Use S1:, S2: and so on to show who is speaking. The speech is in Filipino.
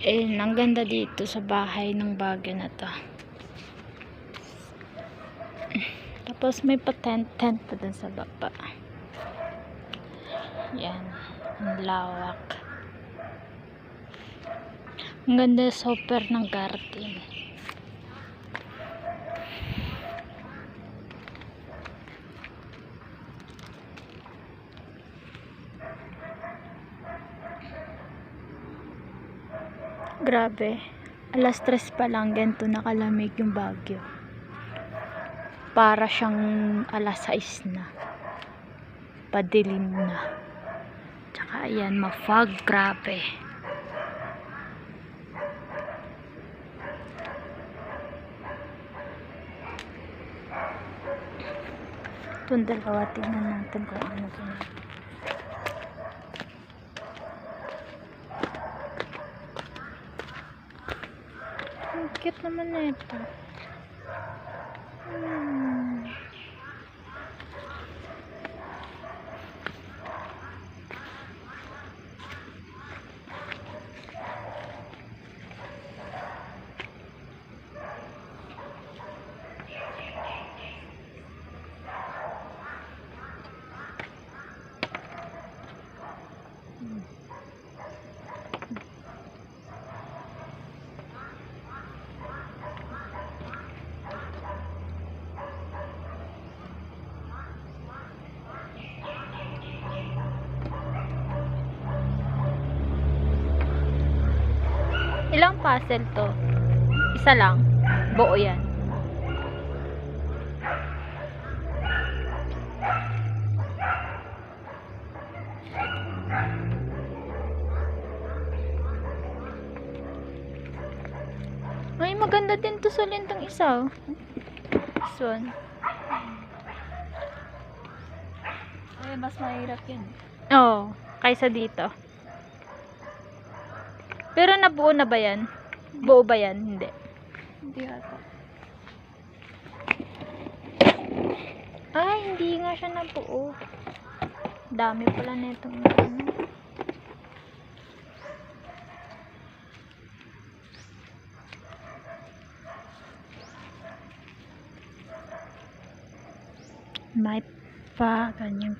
S1: Ang ganda dito sa bahay ng Baguio na to. Tapos may pa-tent pa dun sa baba. Yan. Ang lawak. Ang ganda super ng garden. Grabe. Alas 3 pa lang ganito nakalamig yung Baguio. Para siyang alas 6 na. Padilim na. Tsaka ayan, ma-fog. Grabe. Itong dalawa, tingnan natin kung ano ito. Ang cute naman na ito. Ilang puzzle to? Isa lang. Buo yan. Ay, maganda din to sa lintang isa. This one.
S2: Ay, mas mahirap yun.
S1: Oo, kaysa dito. Pero nabuo na ba yan? Buo ba yan? Hindi.
S2: Hindi ata.
S1: Ay, hindi nga siya nabuo. Dami pala netong ano. May pa, ganyan.